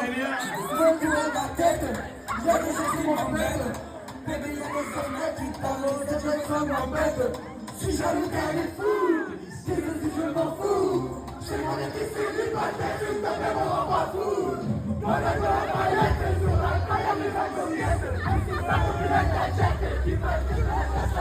Vou na teta, já que você se movimenta. Bebê, já que você mete, tá louco, já que você movimenta. Se já não quer food, se você não food. Chega de que se me bate, também vou roubar food. Bora agora, vai, é que eu vai, vai, me vai, go, yes. Esse papo que vai dar check, que vai,